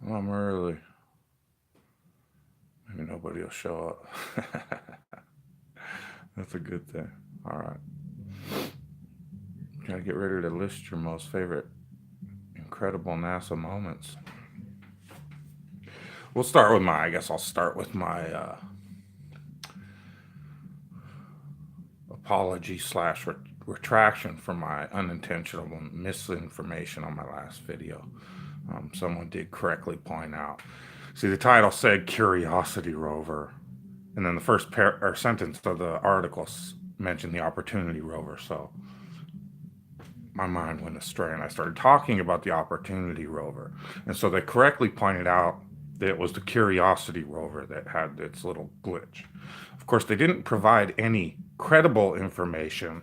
I'm early. Maybe nobody will show up. That's a good thing. All right. Gotta get ready to list your most favorite incredible NASA moments. We'll start with I guess I'll start with my apology slash retraction for my unintentional misinformation on my last video. Someone did correctly point out. See, the title said Curiosity rover, and then the first sentence of the article mentioned the Opportunity rover. So my mind went astray, and I started talking about the Opportunity rover. And so they correctly pointed out that it was the Curiosity rover that had its little glitch. Of course, they didn't provide any credible information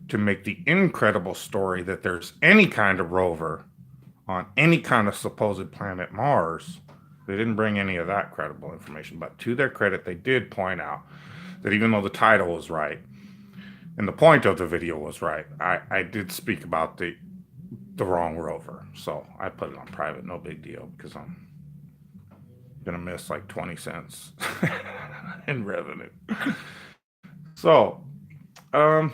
to make the incredible story that there's any kind of rover on any kind of supposed planet Mars. They didn't bring any of that credible information, but to their credit, they did point out that even though the title was right and the point of the video was right, I did speak about the wrong rover. So I put it on private, no big deal, because I'm gonna miss like 20 cents in revenue. So go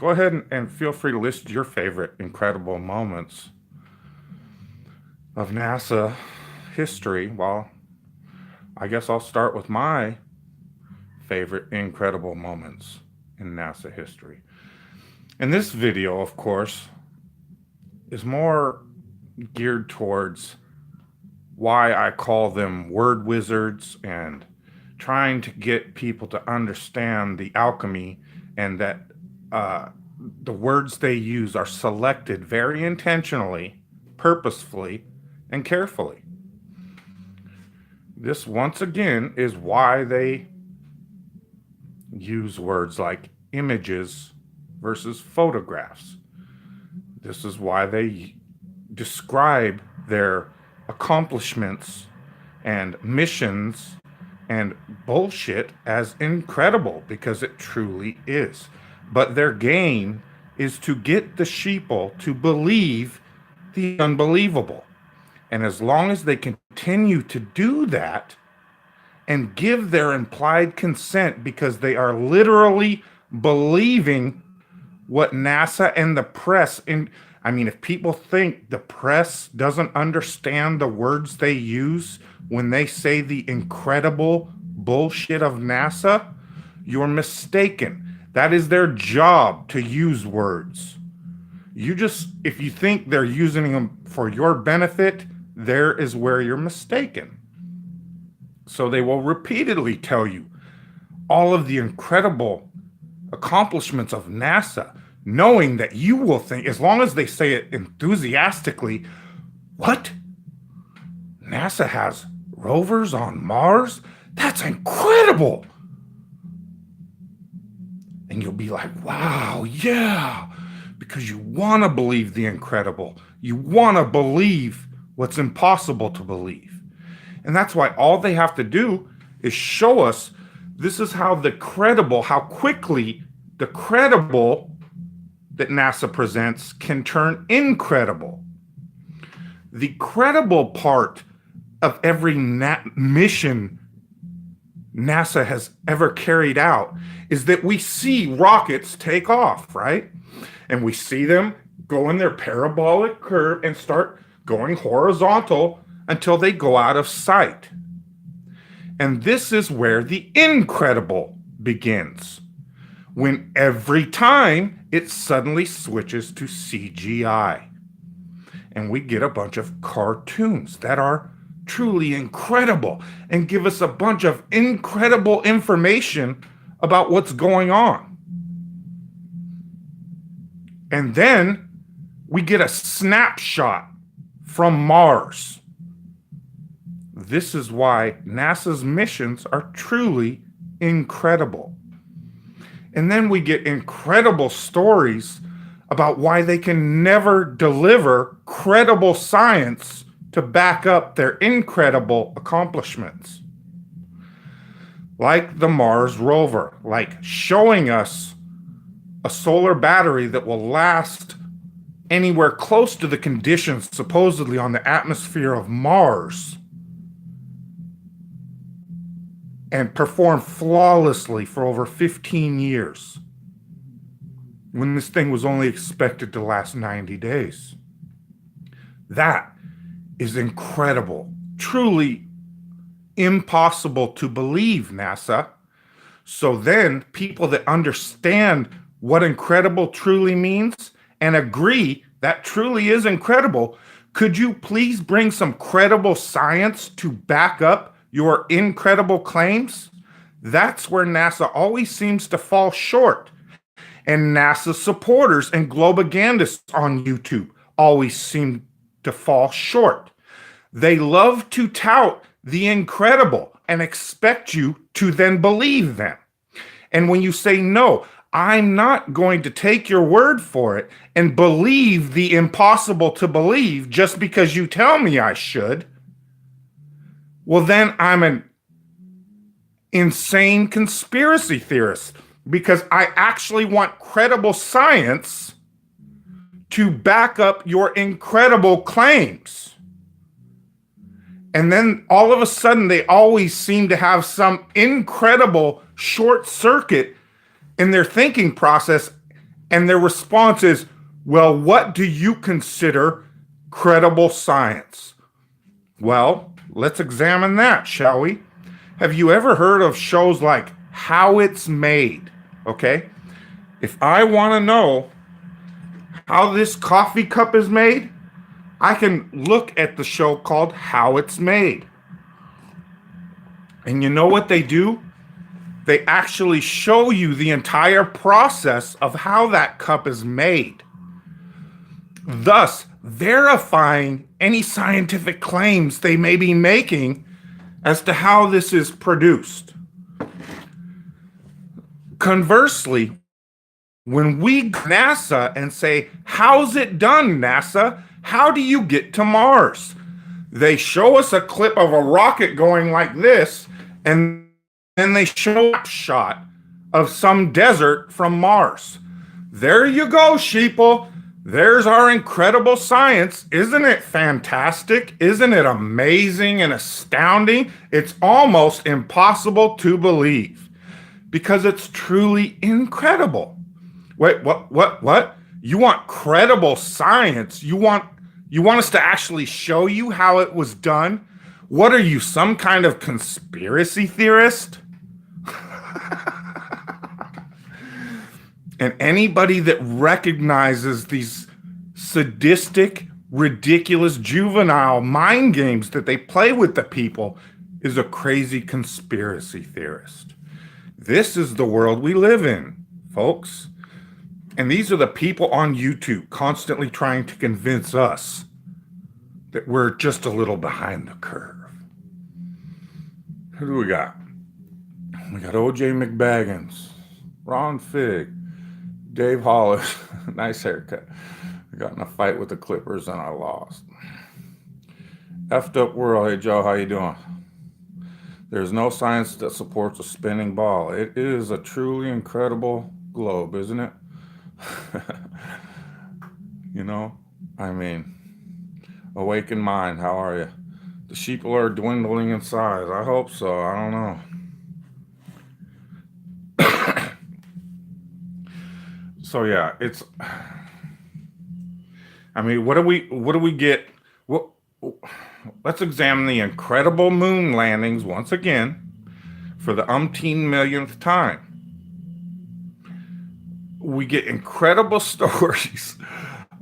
ahead and feel free to list your favorite incredible moments of NASA history. Well, I guess I'll start with my favorite incredible moments in NASA history. And this video, of course, is more geared towards why I call them word wizards and trying to get people to understand the alchemy, and that the words they use are selected very intentionally, purposefully, and carefully. This, once again, is why they use words like images versus photographs. This is why they describe their accomplishments and missions and bullshit as incredible, because it truly is. But their game is to get the sheeple to believe the unbelievable. And as long as they continue to do that and give their implied consent, because they are literally believing what NASA and the press, and I mean, if people think the press doesn't understand the words they use when they say the incredible bullshit of NASA, you're mistaken. That is their job, to use words. If you think they're using them for your benefit, there is where you're mistaken. So they will repeatedly tell you all of the incredible accomplishments of NASA, knowing that you will think, as long as they say it enthusiastically, what? NASA has rovers on Mars? That's incredible. And you'll be like, wow, yeah, because you want to believe the incredible. You want to believe what's impossible to believe. And that's why all they have to do is show us this is how quickly the credible that NASA presents can turn incredible. The credible part of every mission NASA has ever carried out is that we see rockets take off, right? And we see them go in their parabolic curve and start going horizontal until they go out of sight. And this is where the incredible begins, when every time it suddenly switches to CGI. And we get a bunch of cartoons that are truly incredible and give us a bunch of incredible information about what's going on. And then we get a snapshot from Mars. This is why NASA's missions are truly incredible. And then we get incredible stories about why they can never deliver credible science to back up their incredible accomplishments. Like the Mars rover, like showing us a solar battery that will last anywhere close to the conditions supposedly on the atmosphere of Mars and performed flawlessly for over 15 years when this thing was only expected to last 90 days. That is incredible, truly impossible to believe, NASA. So then people that understand what incredible truly means and agree that truly is incredible, could you please bring some credible science to back up your incredible claims? That's where NASA always seems to fall short. And NASA supporters and globagandists on YouTube always seem to fall short. They love to tout the incredible and expect you to then believe them. And when you say, no, I'm not going to take your word for it and believe the impossible to believe just because you tell me I should, well, then I'm an insane conspiracy theorist because I actually want credible science to back up your incredible claims. And then all of a sudden, they always seem to have some incredible short circuit in their thinking process. And their response is, well, what do you consider credible science? Well, let's examine that, shall we? Have you ever heard of shows like How It's Made? Okay. If I want to know how this coffee cup is made, I can look at the show called How It's Made. And you know what they do? They actually show you the entire process of how that cup is made, thus verifying any scientific claims they may be making as to how this is produced. Conversely, when we go to NASA and say, how's it done, NASA? How do you get to Mars? They show us a clip of a rocket going like this, and then they show a shot of some desert from Mars. There you go, sheeple. There's our incredible science. Isn't it fantastic? Isn't it amazing and astounding? It's almost impossible to believe because it's truly incredible. Wait, what? You want credible science? You want us to actually show you how it was done? What are you, some kind of conspiracy theorist? And anybody that recognizes these sadistic, ridiculous, juvenile mind games that they play with the people is a crazy conspiracy theorist. This is the world we live in, folks. And these are the people on YouTube constantly trying to convince us that we're just a little behind the curve. Who do we got? We got OJ McBaggins, Ron Fig, Dave Hollis. Nice haircut. I got in a fight with the Clippers and I lost. Effed up world. Hey, Joe, how you doing? There's no science that supports a spinning ball. It is a truly incredible globe, isn't it? You know, I mean, awakened mind, how are you? The sheeple are dwindling in size. I hope so. I don't know. So yeah, it's, I mean, what do we get? Let's examine the incredible moon landings once again for the umpteen millionth time. We get incredible stories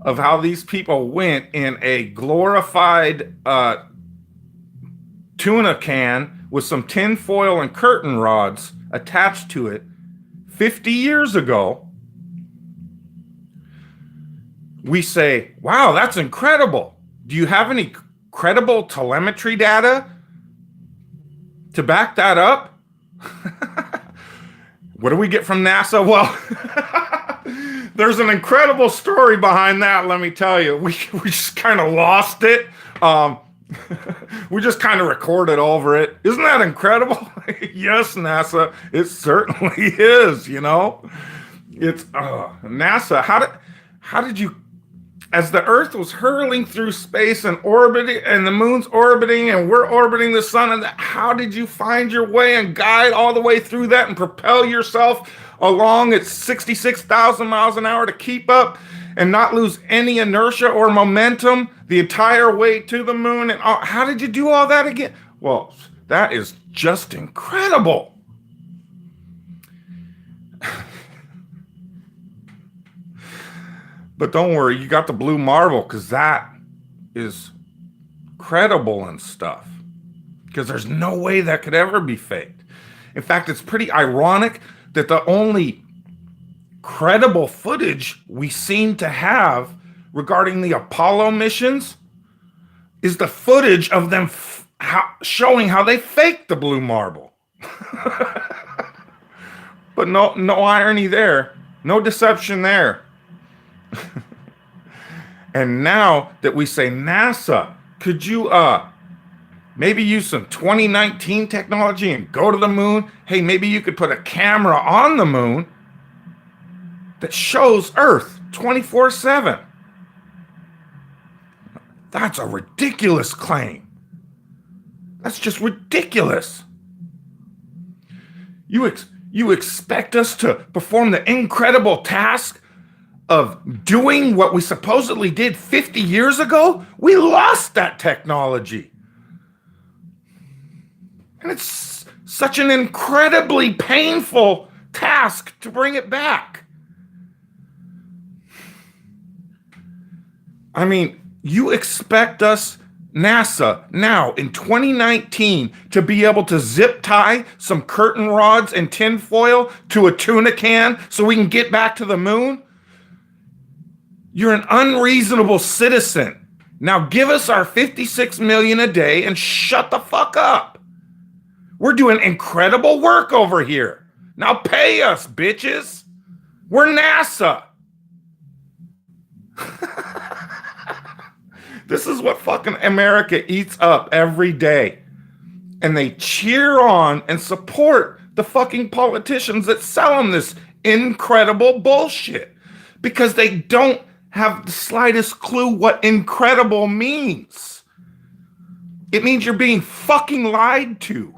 of how these people went in a glorified tuna can with some tin foil and curtain rods attached to it 50 years ago. We say, wow, that's incredible. Do you have any credible telemetry data to back that up? What do we get from NASA? Well, there's an incredible story behind that, let me tell you. We just kind of lost it. We just kind of recorded over it. Isn't that incredible? Yes, NASA, it certainly is, you know. It's NASA, how did you as the Earth was hurling through space and orbiting, and the moon's orbiting, and we're orbiting the sun, and how did you find your way and guide all the way through that and propel yourself along at 66,000 miles an hour to keep up and not lose any inertia or momentum the entire way to the moon? And how did you do all that again? Well, that is just incredible. But don't worry, you got the blue marble, because that is credible and stuff. Because there's no way that could ever be faked. In fact, it's pretty ironic that the only credible footage we seem to have regarding the Apollo missions is the footage of them showing how they faked the blue marble. But no irony there, no deception there. And now that we say, NASA, could you maybe use some 2019 technology and go to the moon? Hey, maybe you could put a camera on the moon that shows Earth 24/7. That's a ridiculous claim. That's just ridiculous. You expect us to perform the incredible task of doing what we supposedly did 50 years ago? We lost that technology. And it's such an incredibly painful task to bring it back. I mean, you expect us, NASA, now in 2019, to be able to zip tie some curtain rods and tinfoil to a tuna can so we can get back to the moon? You're an unreasonable citizen. Now give us our 56 million a day and shut the fuck up. We're doing incredible work over here. Now pay us, bitches. We're NASA. This is what fucking America eats up every day. And they cheer on and support the fucking politicians that sell them this incredible bullshit, because they don't have the slightest clue what incredible means. It means you're being fucking lied to.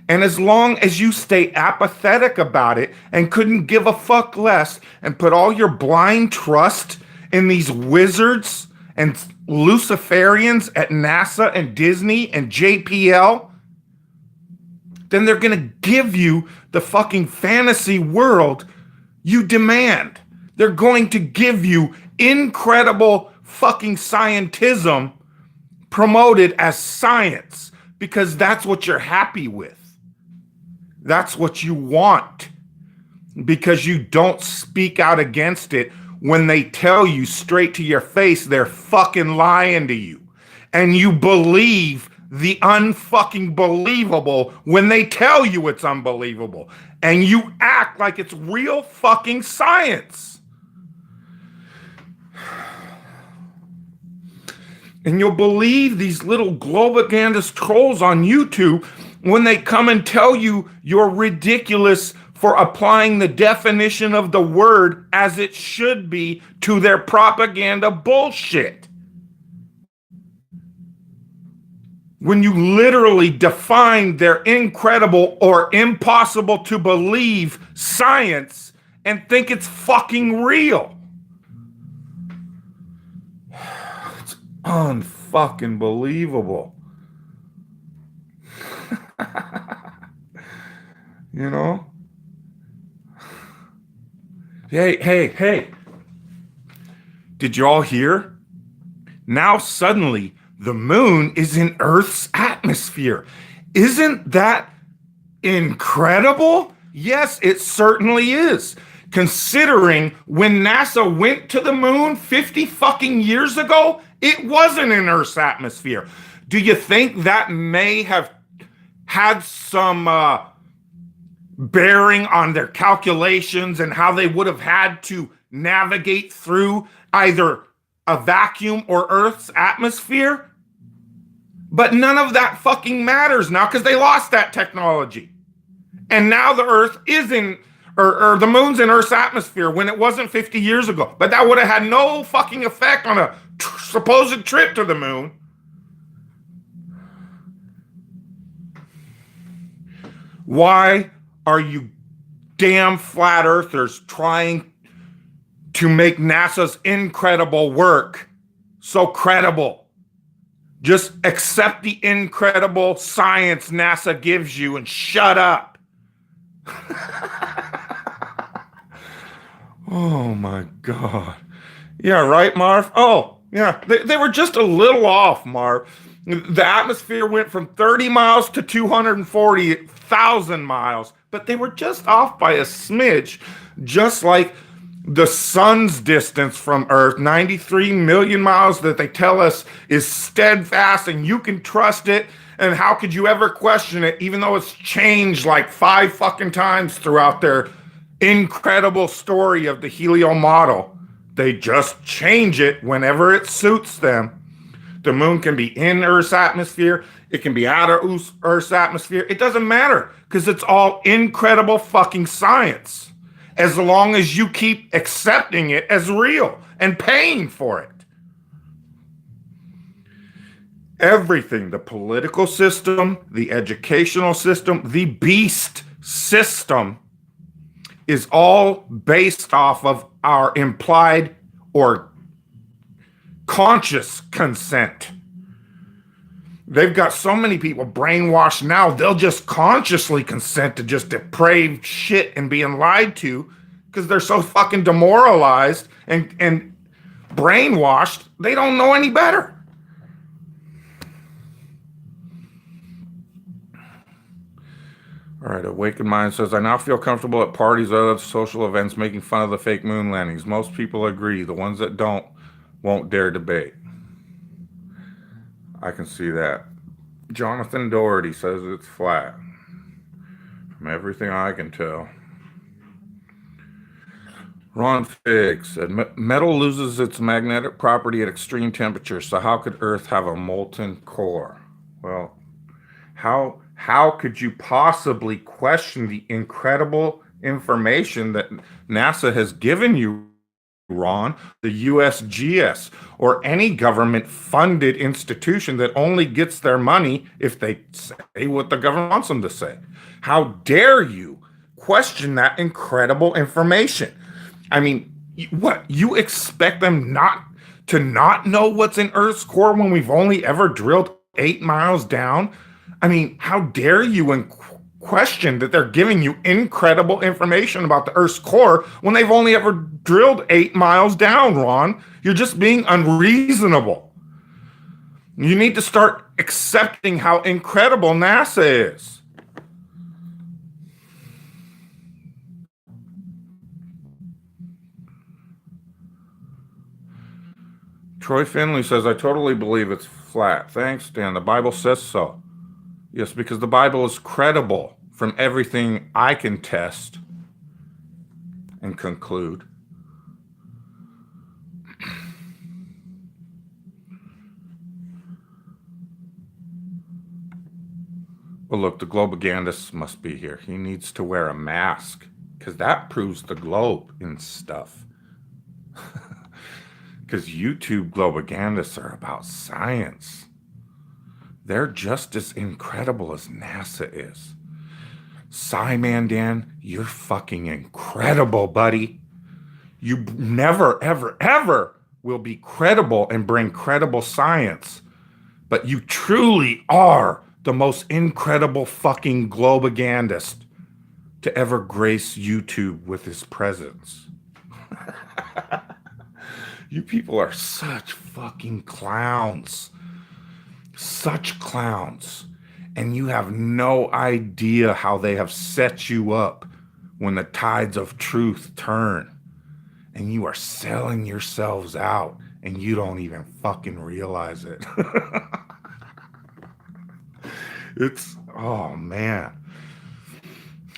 And as long as you stay apathetic about it and couldn't give a fuck less and put all your blind trust in these wizards and Luciferians at NASA and Disney and JPL, then they're going to give you the fucking fantasy world you demand. They're going to give you incredible fucking scientism promoted as science, because that's what you're happy with. That's what you want, because you don't speak out against it when they tell you straight to your face they're fucking lying to you. And you believe the unfucking believable when they tell you it's unbelievable. And you act like it's real fucking science. And you'll believe these little globagandist trolls on YouTube when they come and tell you you're ridiculous for applying the definition of the word as it should be to their propaganda bullshit. When you literally define their incredible or impossible to believe science and think it's fucking real. It's unfucking believable. You know? Hey. Did you all hear? Now suddenly the moon is in Earth's atmosphere. Isn't that incredible? Yes, it certainly is. Considering when NASA went to the moon 50 fucking years ago, it wasn't in Earth's atmosphere. Do you think that may have had some bearing on their calculations and how they would have had to navigate through either a vacuum or Earth's atmosphere? But none of that fucking matters now, because they lost that technology. And now the Earth is in or the moon's in Earth's atmosphere when it wasn't 50 years ago. But that would have had no fucking effect on a supposed trip to the moon. Why are you damn flat earthers trying to make NASA's incredible work so credible? Just accept the incredible science NASA gives you and shut up. Oh my God. Yeah, right, Marv? Oh, yeah. They were just a little off, Marv. The atmosphere went from 30 miles to 240,000 miles, but they were just off by a smidge, just like the sun's distance from Earth, 93 million miles, that they tell us is steadfast and you can trust it. And how could you ever question it, even though it's changed like 5 fucking times throughout their incredible story of the Helio model? They just change it whenever it suits them. The moon can be in Earth's atmosphere. It can be out of Earth's atmosphere. It doesn't matter because it's all incredible fucking science, as long as you keep accepting it as real and paying for it. Everything, the political system, the educational system, the beast system, is all based off of our implied or conscious consent. They've got so many people brainwashed now, they'll just consciously consent to just depraved shit and being lied to because they're so fucking demoralized and brainwashed, they don't know any better. All right, Awakened Mind says, I now feel comfortable at parties or other social events making fun of the fake moon landings. Most people agree. The ones that don't won't dare debate. I can see that. Jonathan Doherty says it's flat. From everything I can tell. Ron Figg said, metal loses its magnetic property at extreme temperatures, so how could Earth have a molten core? Well, how could you possibly question the incredible information that NASA has given you, Ron, the USGS, or any government-funded institution that only gets their money if they say what the government wants them to say? How dare you question that incredible information? I mean, what, you expect them not know what's in Earth's core when we've only ever drilled 8 miles down? I mean, how dare you question that they're giving you incredible information about the Earth's core when they've only ever drilled 8 miles down, Ron? You're just being unreasonable. You need to start accepting how incredible NASA is. Troy Finley says, I totally believe it's flat. Thanks, Dan. The Bible says so. Yes, because the Bible is credible from everything I can test and conclude. Well, look, the globagandist must be here. He needs to wear a mask because that proves the globe and stuff. Because YouTube globagandists are about science. They're just as incredible as NASA is. Psyman Dan, you're fucking incredible, buddy. You never, ever, ever will be credible and bring credible science. But you truly are the most incredible fucking globagandist to ever grace YouTube with his presence. You people are such fucking clowns. Such clowns. And you have no idea how they have set you up when the tides of truth turn. And you are selling yourselves out and you don't even fucking realize it. It's, oh man.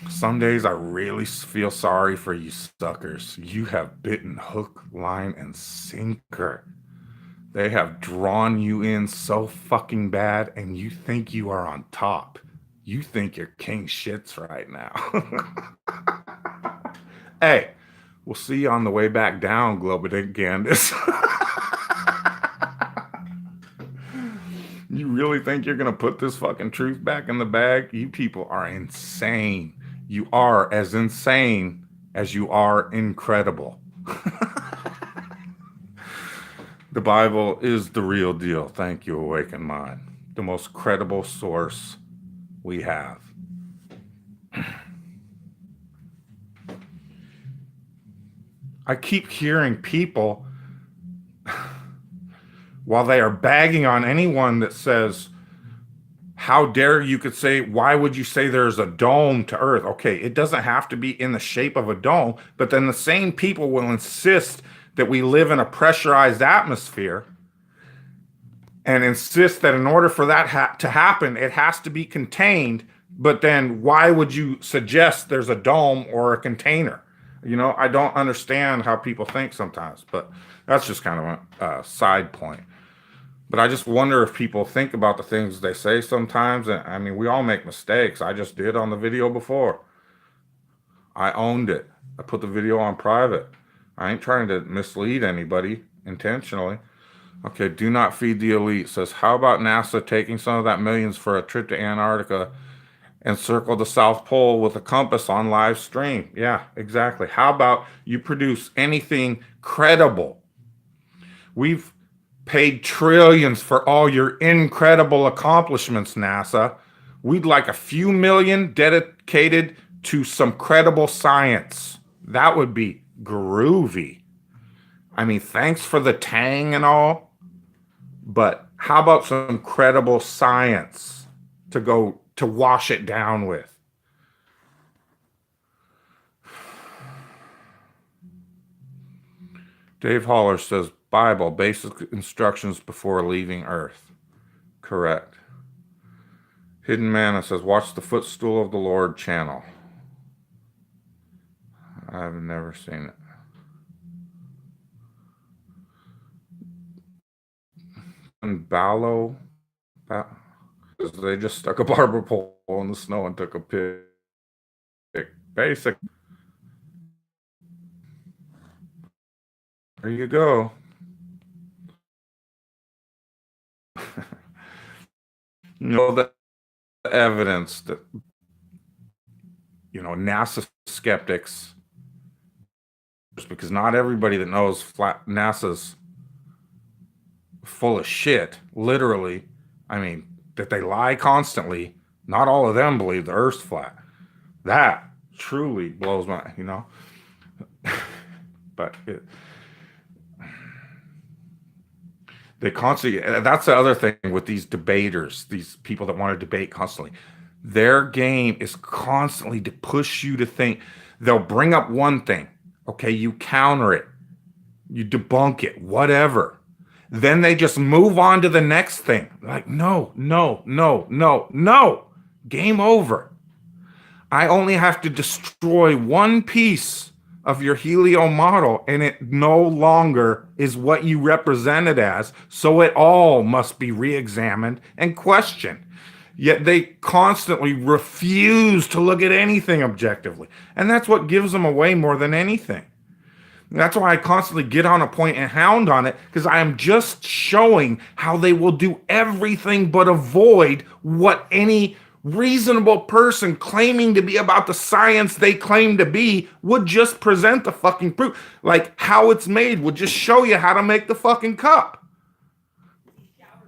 Some days I really feel sorry for you suckers. You have bitten hook, line, and sinker. They have drawn you in so fucking bad, and you think you are on top. You think you're king shits right now. Hey, we'll see you on the way back down, Globodicandus. You really think you're going to put this fucking truth back in the bag? You people are insane. You are as insane as you are incredible. The Bible is the real deal. Thank you, Awakened Mind. The most credible source we have. I keep hearing people, while they are bagging on anyone that says, how dare you could say, why would you say there's a dome to Earth? Okay, it doesn't have to be in the shape of a dome, but then the same people will insist that we live in a pressurized atmosphere and insist that in order for that to happen, it has to be contained. But then why would you suggest there's a dome or a container? You know, I don't understand how people think sometimes, but that's just kind of a side point. But I just wonder if people think about the things they say sometimes. And I mean, we all make mistakes. I just did on the video before. I owned it. I put the video on private. I ain't trying to mislead anybody intentionally. Okay, do not feed the elite. Says, how about NASA taking some of that millions for a trip to Antarctica and circle the South Pole with a compass on live stream? Yeah, exactly. How about you produce anything credible? We've paid trillions for all your incredible accomplishments, NASA. We'd like a few million dedicated to some credible science. That would be groovy. I mean, thanks for the tang and all, but how about some credible science to go to wash it down with? Dave Haller says, Bible, basic instructions before leaving Earth. Correct. Hidden Manna says, watch the Footstool of the Lord channel. I've never seen it. And Ballo, they just stuck a barber pole in the snow and took a pic. Basic. There you go. You know, the evidence that, you know, NASA skeptics, because not everybody that knows NASA's full of shit, literally. I mean, that they lie constantly. Not all of them believe the Earth's flat. That truly blows my, you know. But they constantly, that's the other thing with these debaters, these people that want to debate constantly. Their game is constantly to push you to think. They'll bring up one thing. Okay, you counter it. You debunk it, whatever. Then they just move on to the next thing. Like, no. Game over. I only have to destroy one piece of your Helio model, and it no longer is what you represent it as, so it all must be re-examined and questioned. Yet they constantly refuse to look at anything objectively, and that's what gives them away more than anything. That's why I constantly get on a point and hound on it, because I am just showing how they will do everything but avoid what any reasonable person claiming to be about the science they claim to be would just present the fucking proof. Like how it's made would just show you how to make the fucking cup.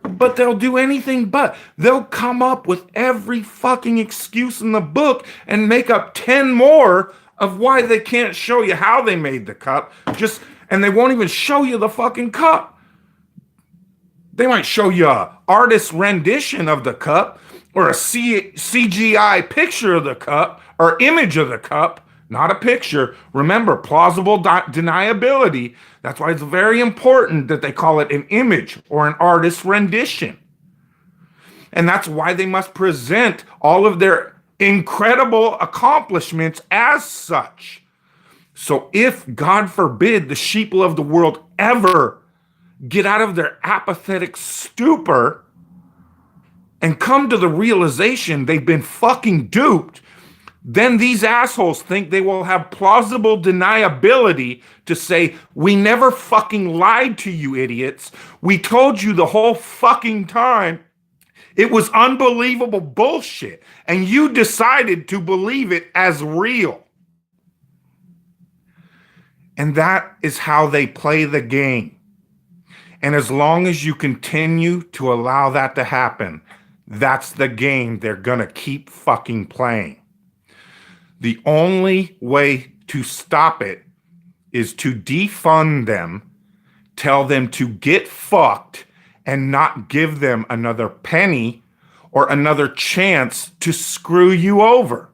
But they'll do anything but. They'll come up with every fucking excuse in the book and make up 10 more of why they can't show you how they made the cup. And they won't even show you the fucking cup. They might show you an artist's rendition of the cup, or a CGI picture of the cup, or image of the cup, not a picture. Remember, plausible deniability. That's why it's very important that they call it an image or an artist's rendition. And that's why they must present all of their incredible accomplishments as such. So if, God forbid, the sheeple of the world ever get out of their apathetic stupor and come to the realization they've been fucking duped, then these assholes think they will have plausible deniability to say, we never fucking lied to you idiots. We told you the whole fucking time it was unbelievable bullshit, and you decided to believe it as real. And that is how they play the game. And as long as you continue to allow that to happen, that's the game they're gonna keep fucking playing. The only way to stop it is to defund them, tell them to get fucked, and not give them another penny or another chance to screw you over.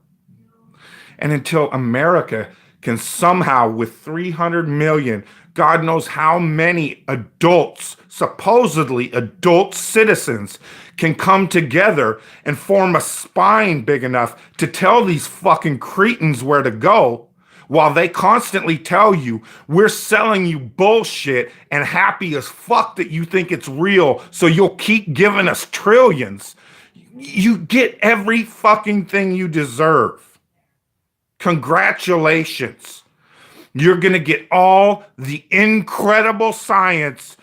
And until America can somehow, with 300 million, God knows how many adults, supposedly adult citizens, can come together and form a spine big enough to tell these fucking cretins where to go, while they constantly tell you, we're selling you bullshit and happy as fuck that you think it's real, so you'll keep giving us trillions. You get every fucking thing you deserve. Congratulations. You're going to get all the incredible science